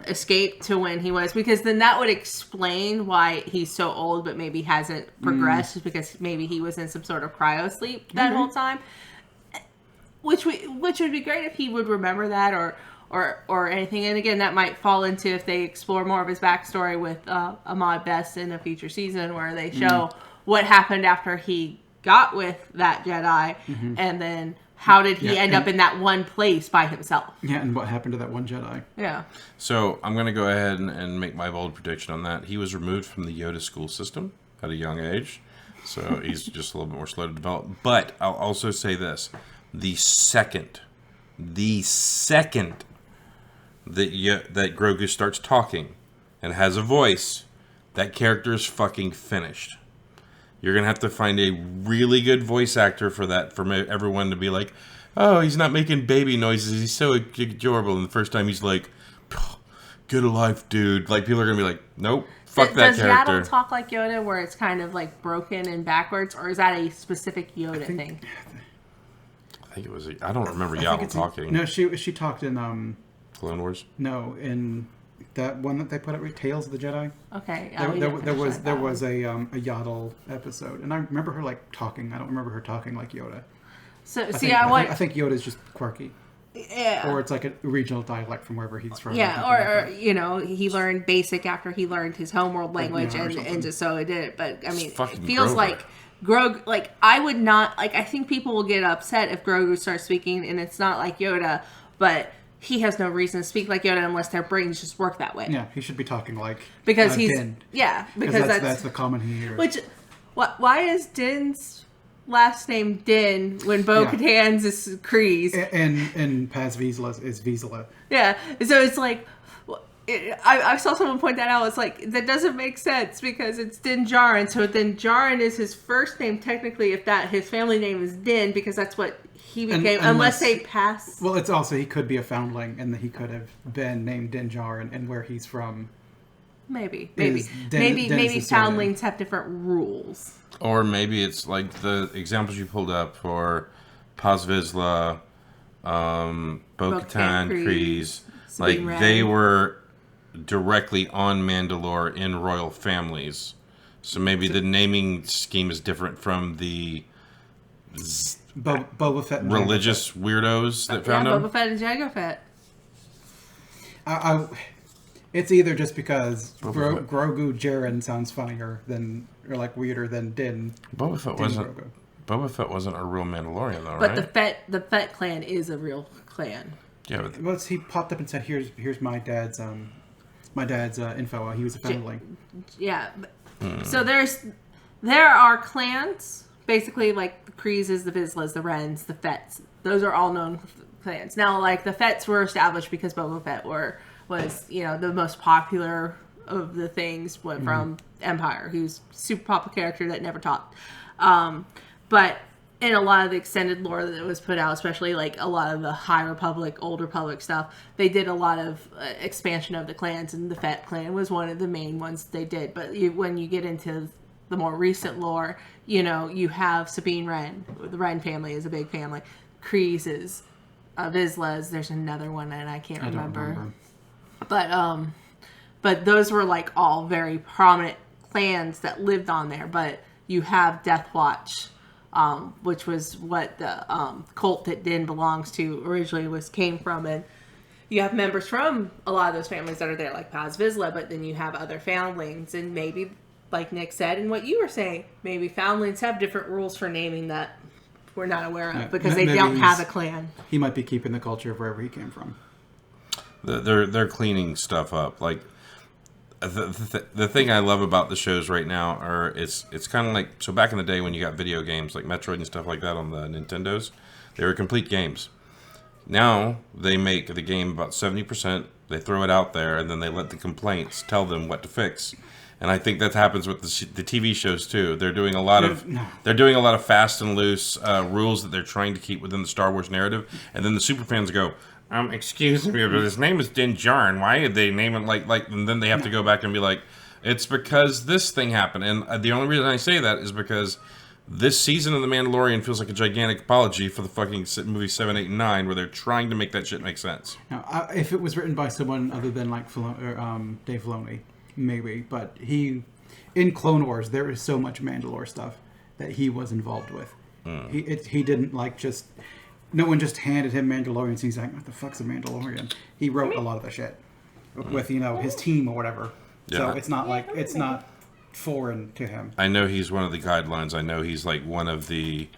escaped to when he was, because then that would explain why he's so old but maybe hasn't progressed, just because maybe he was in some sort of cryo sleep that whole time, which would be great if he would remember that or anything. And again, that might fall into if they explore more of his backstory with Ahmad Best in a future season, where they show what happened after he got with that Jedi, and then how did he end up in that one place by himself? Yeah, and what happened to that one Jedi? Yeah. So I'm going to go ahead and make my bold prediction on that. He was removed from the Yoda school system at a young age, so he's just a little bit more slow to develop. But I'll also say this. The second that Grogu starts talking and has a voice, that character is fucking finished. You're going to have to find a really good voice actor for that, for everyone to be like, oh, he's not making baby noises. He's so adorable. And the first time he's like, get a life, dude. Like, people are going to be like, nope, fuck that character. Does Yaddle talk like Yoda, where it's kind of like broken and backwards? Or is that a specific Yoda thing? I think it was, I don't remember Yaddle talking. No, she talked in, Clone Wars? No, in that one that they put out, Tales of the Jedi. Okay. There was a Yaddle episode, and I remember her like talking. I don't remember her talking like Yoda. So I think Yoda's just quirky. Yeah. Or it's like a regional dialect from wherever he's from. Yeah, or he learned basic after he learned his homeworld language, and just so it did it. But I mean, it feels like Grogu. Like, I would not like. I think people will get upset if Grogu starts speaking and it's not like Yoda, but he has no reason to speak like Yoda unless their brains just work that way. Yeah, he should be talking like because he's Din. Yeah, because that's the common he hears. Which, why is Din's last name Din when Bo-Katan's is Kryze and Paz Vizsla is Vizsla? Yeah, so it's like I saw someone point that out. It's like, that doesn't make sense because it's Din Djarin. So then Djarin is his first name technically, if that his family name is Din, because that's what he became, unless they pass. Well, it's also, he could be a foundling, and he could have been named Din Djarin, and where he's from. Maybe Din foundlings have different rules. Or maybe it's like the examples you pulled up for Paz Vizsla, Bo-Katan, Kryze. Like, they were directly on Mandalore in royal families. So maybe the naming scheme is different from the Boba Fett and religious weirdos that found him. Boba Fett and Jango Fett. It's either just because Grogu Djarin sounds funnier than, or like weirder than Din. Boba Fett wasn't a real Mandalorian though, but right? the Fett clan is a real clan. Yeah, but he popped up and said, "Here's my dad's info. He was a foundling." Yeah. So there's There are clans, basically like the Kreeses, the Vizslas, the Wrens, the Fets. Those are all known clans. Now, like the Fets were established because Boba Fett was the most popular of the things went from Empire, who's super popular character that never talked. But in a lot of the extended lore that was put out, especially like a lot of the High Republic, Old Republic stuff, they did a lot of expansion of the clans, and the Fett clan was one of the main ones they did. But when you get into the more recent lore, you have Sabine Wren. The Wren family is a big family. Kreeses, Vizslas. There's another one, and I can't remember. But those were like all very prominent clans that lived on there. But you have Death Watch, which was what the cult that Din belongs to originally came from, and you have members from a lot of those families that are there, like Paz Vizsla, but then you have other foundlings, and maybe, like Nick said, and what you were saying, maybe foundlings have different rules for naming that we're not aware of because they don't have a clan. He might be keeping the culture of wherever he came from. They're cleaning stuff up. Like the thing I love about the shows right now are it's kind of like, so back in the day when you got video games like Metroid and stuff like that on the Nintendos, they were complete games. Now they make the game about 70%, they throw it out there, and then they let the complaints tell them what to fix. And I think that happens with the TV shows too. They're doing a lot of fast and loose rules that they're trying to keep within the Star Wars narrative, and then the super fans go, excuse me, but his name is Din Djarin. Why did they name it like? And then they have to go back and be like, it's because this thing happened. And the only reason I say that is because this season of The Mandalorian feels like a gigantic apology for the fucking movie 7, 8, and 9, where they're trying to make that shit make sense. Now, if it was written by someone other than like Dave Filoni, maybe, but in Clone Wars there is so much Mandalore stuff that he was involved with. He didn't like just. No one just handed him Mandalorian, so he's like, what the fuck's a Mandalorian? He wrote a lot of the shit with, his team or whatever. Yeah. So it's not like, it's not foreign to him. I know he's one of the guidelines. I know he's like one of the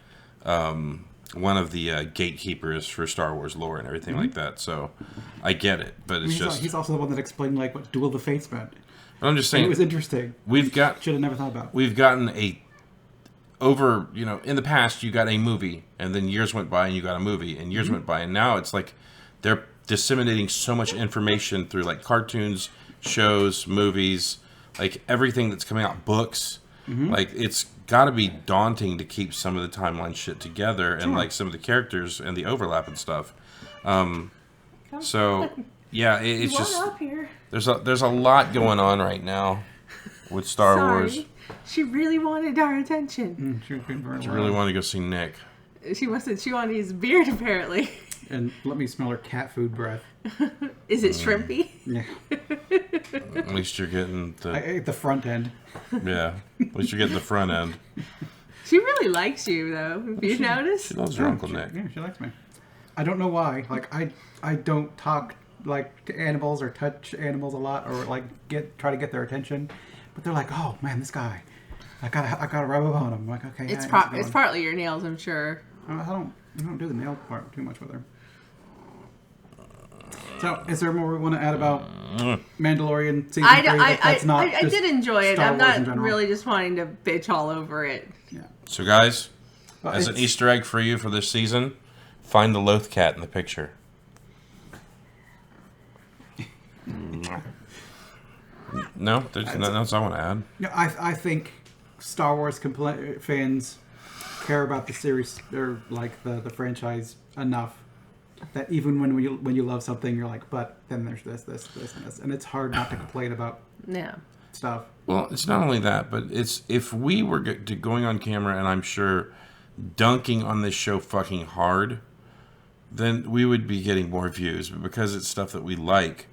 gatekeepers for Star Wars lore and everything like that. So I get it, but it's he's also the one that explained like what Duel of the Fates meant. But I'm just saying. And it was interesting. Should have never thought about it. We've gotten in the past, you got a movie, and then years went by, and you got a movie, and years went by, and now it's like they're disseminating so much information through like cartoons, shows, movies, like everything that's coming out, books. Like it's got to be daunting to keep some of the timeline shit together and like some of the characters and the overlap and stuff. So yeah, it's just there's a lot going on right now with Star Wars. She really wanted our attention. She really wanted to go see Nick. She wanted his beard, apparently. And let me smell her cat food breath. Is it shrimpy? Yeah. At least you're getting I ate the front end. Yeah. At least you're getting the front end. She really likes you, though. Have you noticed? She loves your Uncle Nick. Yeah, she likes me. I don't know why. Like, I don't talk, like, to animals or touch animals a lot or, like, try to get their attention. But they're like, oh man, this guy, I gotta rub up on him. I'm like, okay, it's partly your nails, I'm sure. I don't do the nail part too much with her. So, is there more we want to add about Mandalorian season 3? I did enjoy it. I'm not really just wanting to bitch all over it. Yeah. So, guys, as an Easter egg for you for this season, find the Loth cat in the picture. No, there's nothing else I want to add. No, I think Star Wars fans care about the series or like the franchise enough that even when you love something, you're like, but then there's this, and this, and it's hard not to complain about stuff. Well, it's not only that, but it's if we were going on camera and I'm sure dunking on this show fucking hard, then we would be getting more views. But because it's stuff that we like,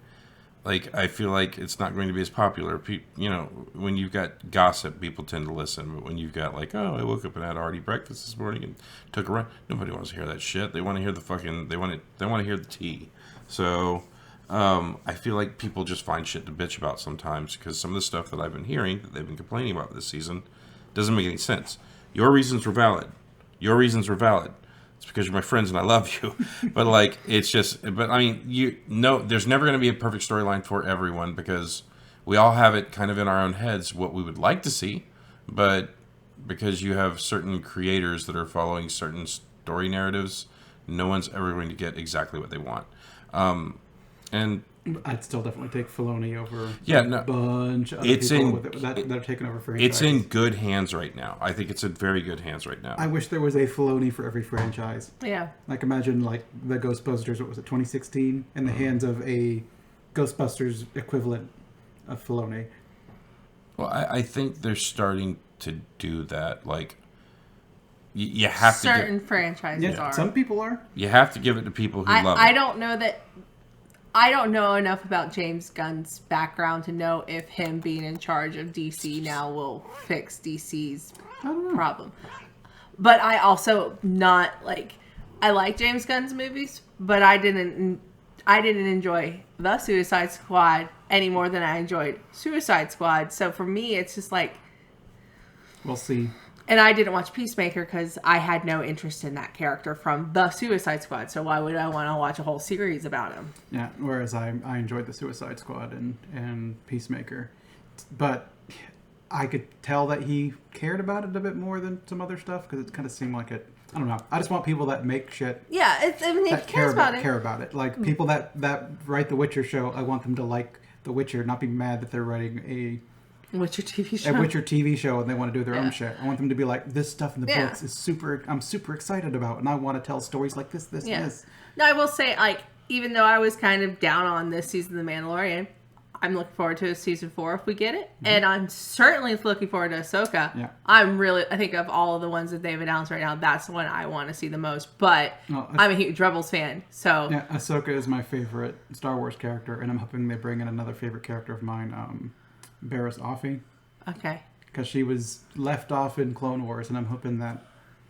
I feel like it's not going to be as popular. When you've got gossip, people tend to listen. But when you've got like, oh, I woke up and had already breakfast this morning and took a run, nobody wants to hear that shit. They want to hear they want to hear the tea. So I feel like people just find shit to bitch about sometimes because some of the stuff that I've been hearing that they've been complaining about this season doesn't make any sense. Your reasons were valid. It's because you're my friends and I love you. But it's just, but I mean, there's never going to be a perfect storyline for everyone because we all have it kind of in our own heads what we would like to see. But because you have certain creators that are following certain story narratives, no one's ever going to get exactly what they want. And I'd still definitely take Filoni over a bunch of other people that are taking over franchises. It's in good hands right now. I think it's in very good hands right now. I wish there was a Filoni for every franchise. Yeah. Like, imagine, like, the Ghostbusters, what was it, 2016? In the hands of a Ghostbusters equivalent of Filoni. Well, I think they're starting to do that. Like, you have certain franchises are. Some people are. You have to give it to people who love it. I don't know that. I don't know enough about James Gunn's background to know if him being in charge of DC now will fix DC's problem. But I also not like. I like James Gunn's movies, but I didn't enjoy The Suicide Squad any more than I enjoyed Suicide Squad. So for me, it's just like, we'll see. And I didn't watch Peacemaker because I had no interest in that character from The Suicide Squad. So why would I want to watch a whole series about him? Yeah, whereas I enjoyed The Suicide Squad and Peacemaker. But I could tell that he cared about it a bit more than some other stuff because it kind of seemed like it. I don't know. I just want people that make shit. Yeah, he cares about it. Care about it. Like people that write the Witcher show, I want them to like the Witcher, not be mad that they're writing a Witcher TV show. A Witcher TV show, and they want to do their own shit. I want them to be like, this stuff in the books is I'm super excited about, and I want to tell stories like this, and this. No, I will say, like, even though I was kind of down on this season of The Mandalorian, I'm looking forward to season 4 if we get it. Mm-hmm. And I'm certainly looking forward to Ahsoka. Yeah. I think of all of the ones that they've announced right now, that's the one I want to see the most. But I'm a huge Rebels fan, so. Yeah, Ahsoka is my favorite Star Wars character, and I'm hoping they bring in another favorite character of mine, Barriss Offee. Okay. Because she was left off in Clone Wars, and I'm hoping that.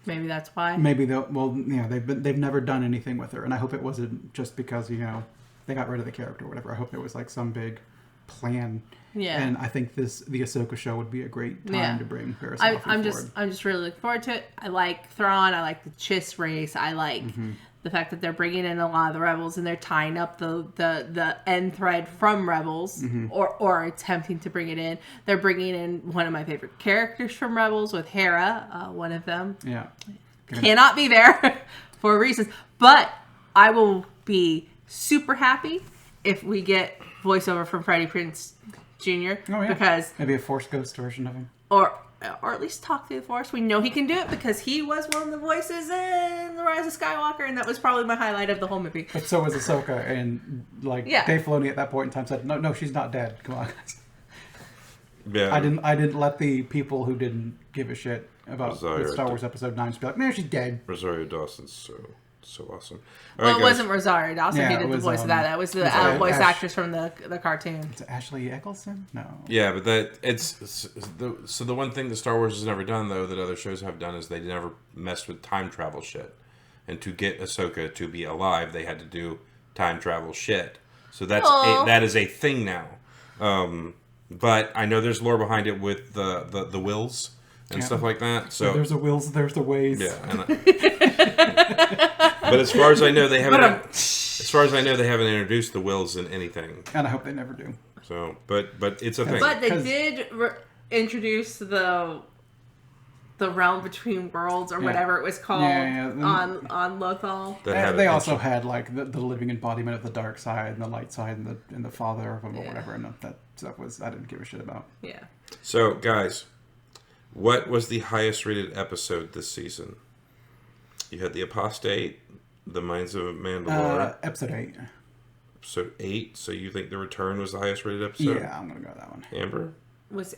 Maybe that's why. Maybe they've never done anything with her, and I hope it wasn't just because they got rid of the character or whatever. I hope it was like some big plan. Yeah. And I think the Ahsoka show would be a great time to bring Barriss Offee forward. I'm just really looking forward to it. I like Thrawn. I like the Chiss race. I like the fact that they're bringing in a lot of the Rebels and they're tying up the end thread from Rebels or attempting to bring it in. They're bringing in one of my favorite characters from Rebels with Hera, one of them. Yeah. Cannot be there for reasons. But I will be super happy if we get voiceover from Freddie Prinze Jr. Oh, yeah. Because maybe a Force Ghost version of him. Or at least talk through the Force. We know he can do it because he was one of the voices in The Rise of Skywalker, and that was probably my highlight of the whole movie. But so was Ahsoka, and Dave Filoni at that point in time said, "No, she's not dead. Come on, guys." Yeah. I didn't let the people who didn't give a shit about Star Wars Episode 9 just be like, "Man, she's dead." Rosario Dawson's so awesome. All right, it wasn't Rosario Dawson who did the voice of that. That was the voice actress from the cartoon. It's Ashley Eccleston? No. Yeah, but the one thing that Star Wars has never done, though, that other shows have done, is they never messed with time travel shit. And to get Ahsoka to be alive, they had to do time travel shit. So that is a thing now. But I know there's lore behind it with the wills and stuff like that. So there's the wills, there's the ways. Yeah. But as far as I know, they haven't. As far as I know, they haven't introduced the wills in anything. And I hope they never do. So, but it's a thing. But they did introduce the realm between worlds or whatever it was called on Lothal. They also had like the living embodiment of the dark side and the light side and the father of them or whatever, and that stuff I didn't give a shit about. Yeah. So, guys, what was the highest rated episode this season? You had The Apostate, The Minds of Mandalore. Episode 8. Episode 8. So you think The Return was the highest rated episode? Yeah, I'm gonna go with that one. Amber? Was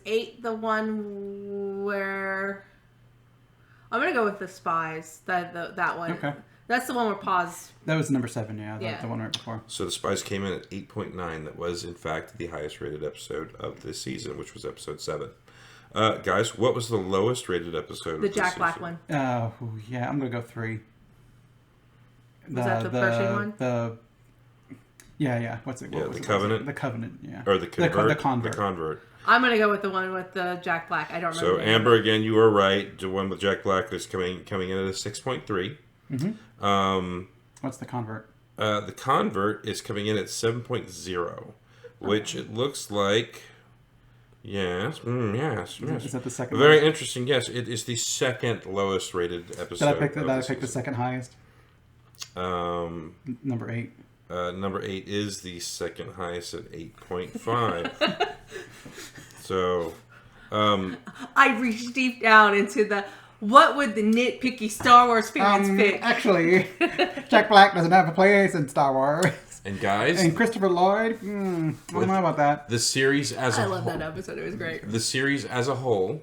8 the one where I'm gonna go with The Spies? That one. Okay. That's the one where pause. That was number 7. The one right before. So The Spies came in at 8.9. That was in fact the highest rated episode of this season, which was episode 7. Guys, what was the lowest rated episode? The Jack Black one. I'm gonna go 3. Was that the Pershing one? What's it? The Covenant. The Covenant. Yeah. Or the Convert. The Convert. The Convert. I'm gonna go with the one with the Jack Black. I don't remember. So Amber, again, you were right. The one with Jack Black is coming in at a 6.3. Mm-hmm. What's the Convert? The Convert is coming in at 7.0, which it looks like Yes. Yes. Is that the second? Very lowest? interesting. Yes, it is the second lowest rated episode. Did I pick the second highest? Number 8. Number 8 is the second highest at 8.5. So, I reached deep down into the what would the nitpicky Star Wars fans pick? Actually, Jack Black doesn't have a place in Star Wars. and guys, And Christopher Lloyd, I don't know about that. the series as a I love whole, that episode. It was great. the series as a whole,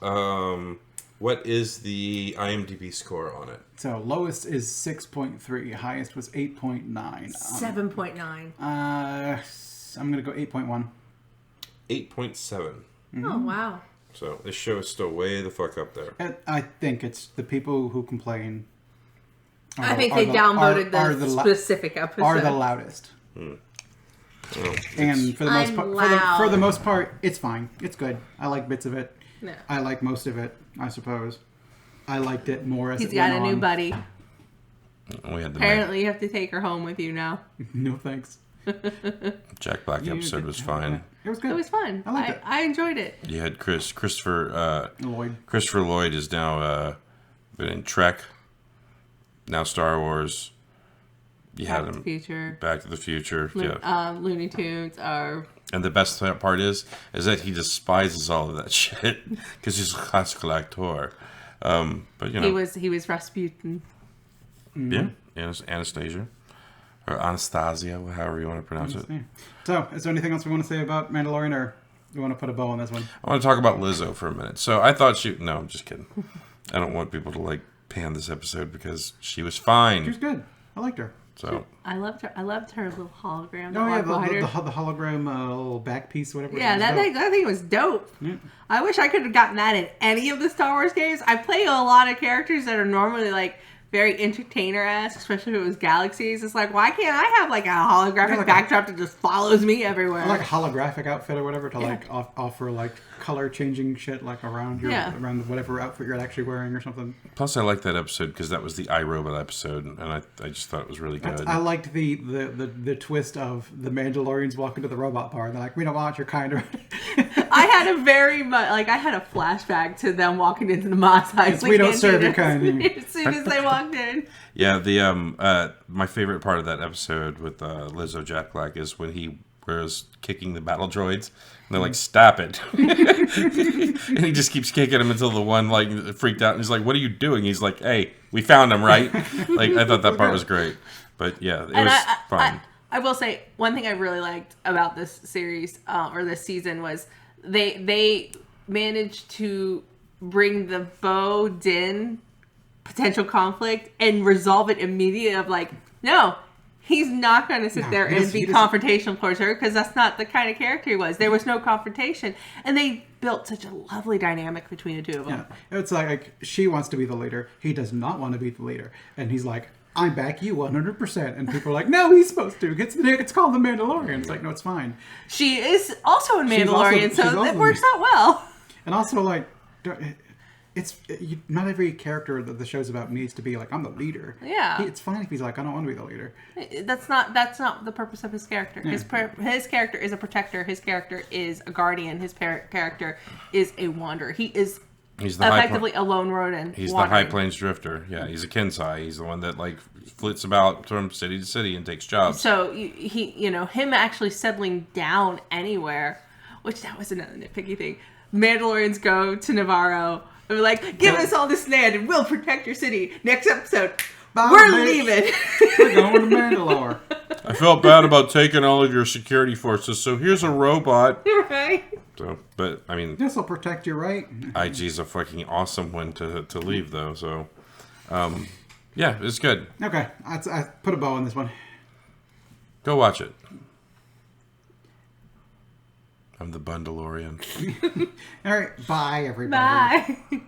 what is the IMDb score on it? So lowest is 6.3, highest was 8.9. 7.9. I'm gonna go 8.1. 8.7. Oh wow. So this show is still way the fuck up there. I think it's the people who complain. I think they downvoted the specific episode. Are the loudest. Well, And for the most part, for the most part, it's fine. It's good. I like bits of it. No. I like most of it. I suppose. I liked it more as He's it got went a new on. buddy. We had the Apparently, you have to take her home with you now. No thanks. Jack Black episode was fine. It was good. It was fun. I liked it. I enjoyed it. You had Christopher Lloyd. Christopher Lloyd is now been in Trek, now Star Wars. You Back had to the him Future. Back to the Future. Yeah. Looney Tunes are. And the best part is that he despises all of that shit because he's a classical actor. But you know, He was Rasputin. yeah, Anastasia or Anastasia, however you want to pronounce it. Yeah. So, is there anything else we want to say about Mandalorian, or you want to put a bow on this one? I want to talk about Lizzo for a minute. So I thought no, I'm just kidding. I don't want people to like pan this episode because she was fine. She was good. I liked her. So I loved her. I loved her little hologram. Oh yeah, the the hologram little back piece, whatever. Yeah, that thing was dope. Yeah. I wish I could have gotten that in any of the Star Wars games. I play a lot of characters that are normally like very entertainer-esque, especially if it was Galaxies. It's like, why can't I have like a holographic backdrop that just follows me everywhere? Or like a holographic outfit or whatever to like offer like color changing shit like around your around whatever outfit you're actually wearing or something. plus I liked that episode because that was the iRobot episode, and I just thought it was really good. I liked the twist of the Mandalorians walking to the robot bar and they're like, we don't want your kind of. I had I had a flashback to them walking into the Mos Eisley We don't serve your canteen kind. as soon as they walked in. Yeah, the my favorite part of that episode with Lizzo Jack Black is when he was kicking the battle droids, and they're like, "Stop it!" and he just keeps kicking them until the one like freaked out, and he's like, "What are you doing?" He's like, "Hey, we found him, right?" Like I thought that part was great, but yeah, it was fun. I will say one thing I really liked about this series or this season was they managed to bring the Bo Din potential conflict and resolve it immediately. Of like, no, he's not going to sit there and be confrontational towards her because that's not the kind of character he was. There was no confrontation, and they built such a lovely dynamic between the two of them. Yeah, it's like she wants to be the leader. He does not want to be the leader, and he's like, I back you 100%. And people are like, no, he's supposed to. It's called The Mandalorian. It's like, no, it's fine. She is also in Mandalorian, so it works out well. And also, like, not every character that the show's about needs to be like, I'm the leader. Yeah. It's fine if he's like, I don't want to be the leader. That's not the purpose of his character. Yeah. His character is a protector. His character is a guardian. His character is a wanderer. He's effectively a lone rodent. He's the High Plains Drifter. Yeah, he's a Kensai. He's the one that like flits about from city to city and takes jobs. So him actually settling down anywhere, which that was another nitpicky thing. Mandalorians go to Navarro and be like, give us all this land and we'll protect your city. Next episode, we're leaving. We're going to Mandalore. I felt bad about taking all of your security forces, so here's a robot. Right. So, but I mean, This will protect you, right? IG's a fucking awesome one to leave though. So, yeah, it's good. Okay, I put a bow on this one. Go watch it. I'm the Mandalorian. All right, bye, everybody. Bye.